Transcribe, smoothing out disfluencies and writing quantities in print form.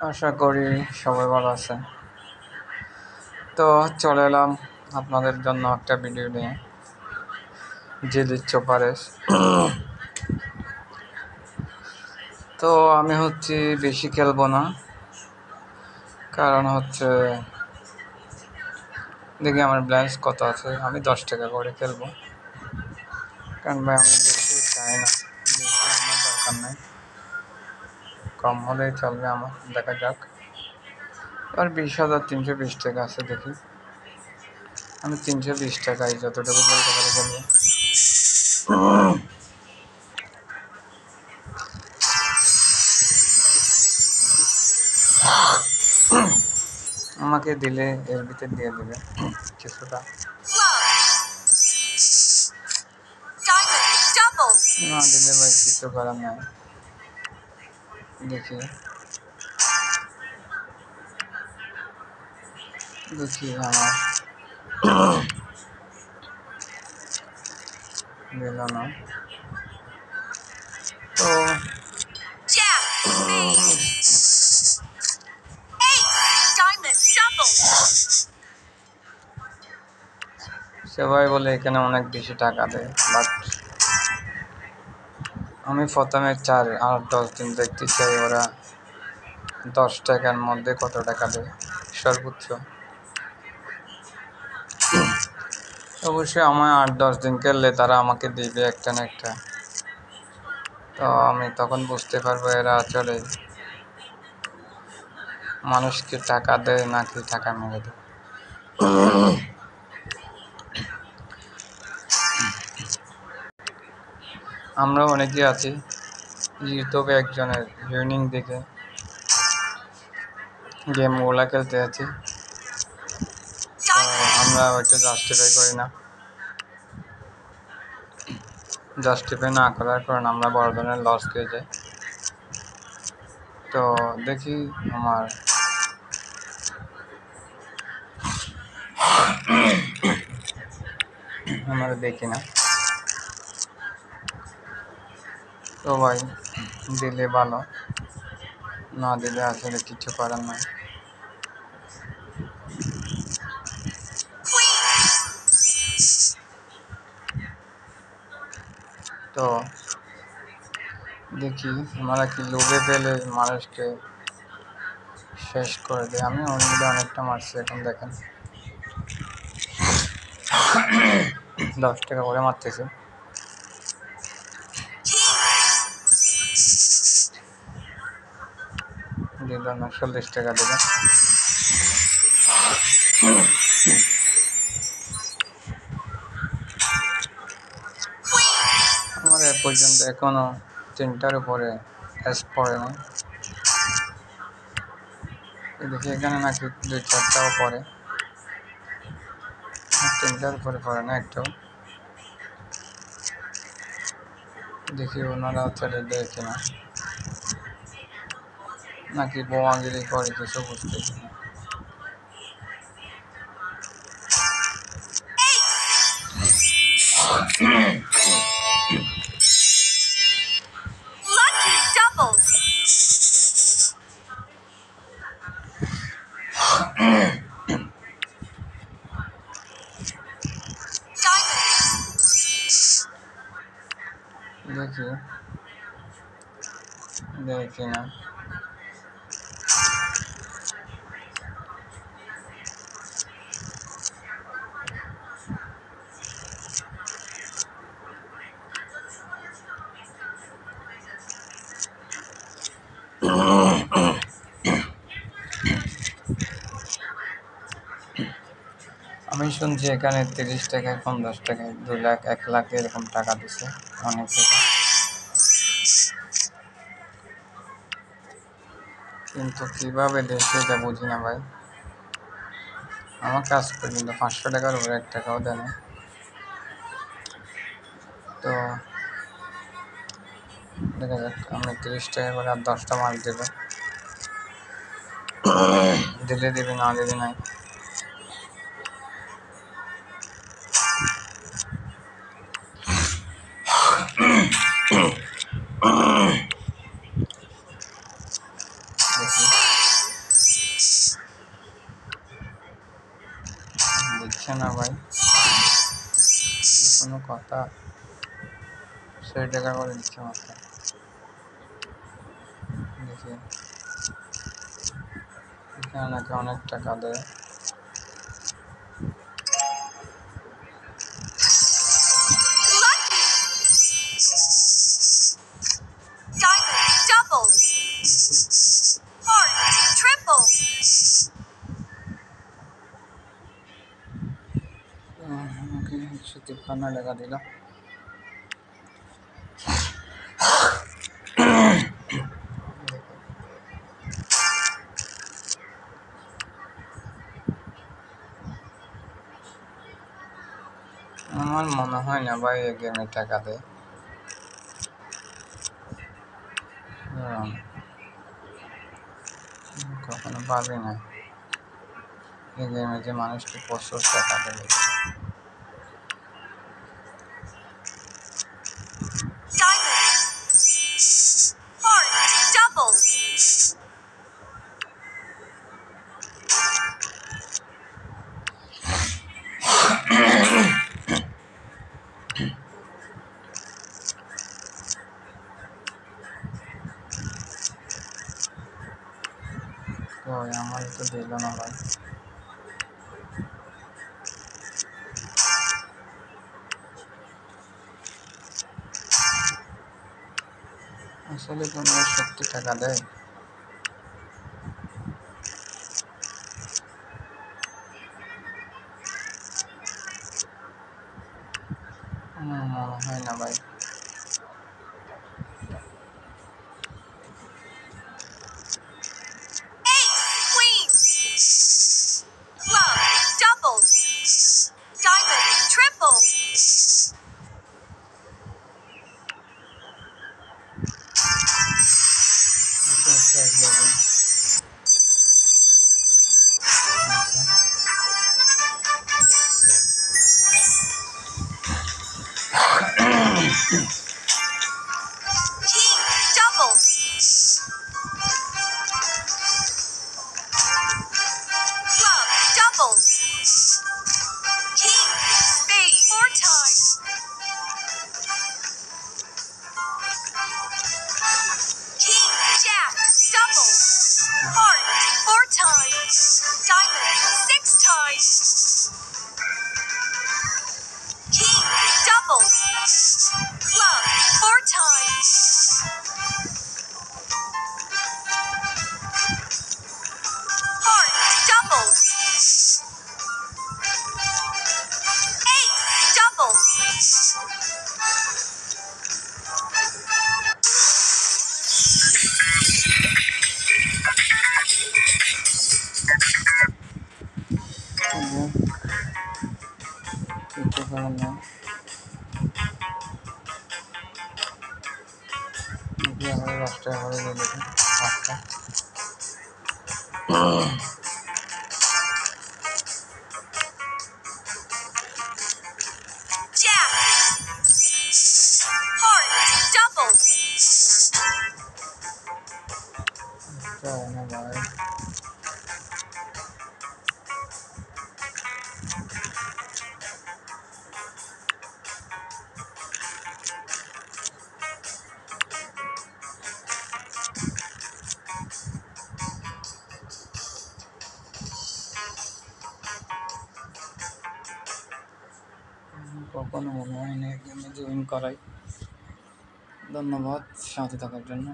আশা করি সবাই ভালো আছে। তো চলে এলাম আপনাদের জন্য একটা ভিডিও নিয়ে, যে দিচ্ছ পারেস। তো আমি বেশি খেলবো না, কারণ দেখি আমার ব্যালেন্স কত আছে। আমি 10 টাকা করে খেলবো, কারণ ভাই আমি বেশি চাই না, বেশি আমার দরকার নেই, কম হলেই চলবে আমার। দেখা যাক, আর 20,320 টাকা আছে, দেখি আমি 320 টাকায় যতটুকু বলতে পারি খেলবো। আমাকে দিলে এর ভিতরে দিয়ে দেবে কিছুটা, না দিলে ভাই কিছু করার নাই। দেখি দেখি আমার দিল না। তো সবাই বলে এখানে অনেক বেশি টাকা দেয়, বাট আমি প্রথমে 4 আর 10 দিন দেখতে চাই ওরা 10 টাকার মধ্যে কত টাকা দেয় সর্বোচ্চ। অবশ্যই আমার 8-10 দিন খেললে তারা আমাকে দিবে একটা না একটা, তো আমি তখন বুঝতে পারবো এরা আসলে মানুষকে টাকা দেয় নাকি টাকা মেরে দেয়। আমরা অনেকেই আছি ইউটিউবে একজনের ইউনিং দেখে গেমগুলো খেলতে আছি, তো আমরা ওইটা জাস্টিফাই করি না। জাস্টিফাই না করার কারণে আমরা বড় ধরনের লস খেয়ে যাই। তো দেখি আমরা দেখি না। তো ভাই দিলে ভালো, না দিলে আসলে কিছু করার নাই। তো দেখি আমরা কি লোভে পেলে মানুষকে শেষ করে দেয়। আমি অনেকগুলো অনেকটা মারছি, এখন দেখেন 10 টাকা করে মারতেছে। দিল না, 40 টাকা দেবে। আমার এ পর্যন্ত এখনো 3টার উপরে অ্যাস পড়ে না। দেখি এখানে নাকি 2-4টাও পড়ে, 3টার উপরে পড়ে না একটাও। দেখি ওনারা চলে দেয় কিনা, নাকি বোমাগিরি করে, কিছু বুঝতেছি না। দেখি দেখি না। আমি শুনছি এখানে 30 টাকায়, 50 টাকায়, 2 লাখ, 1 লাখ এরকম টাকা দিছে অনেকে, কিন্তু কিভাবে দেশে এটা বুঝি না ভাই। আমার কাজ পর্যন্ত 500 টাকার উপরে 1 টাকাও দেয় না। তো দেখা যাক, আমি 30 টাকা করে আর 10টা মাস দেবো, দিলে দিবি, না দিবি নাই। দেখি কথা, 100 টাকা করে দিচ্ছে মাত্র। দেখি এখানে নাকি অনেক টাকা দেয়। আমাকে 153 টাকা দিল। আমার মনে হয় না ভাই এই গেমে টাকা দেয়। কখনো ভাবি না এই গেমে যে মানুষকে প্রচুর টাকা দেবে। কই আমার তো দিল না ভাই। আসলে তোমরা সত্যি টাকা দেয়? মনে হয় না ভাই। কিছু করার নেই। আমাদের 10 টাকা করে দিয়ে দেবে। আচ্ছা না ভাই। কখনো মনে হয় না গেমে জয়েন করাই। ধন্যবাদ সাথে থাকার জন্য।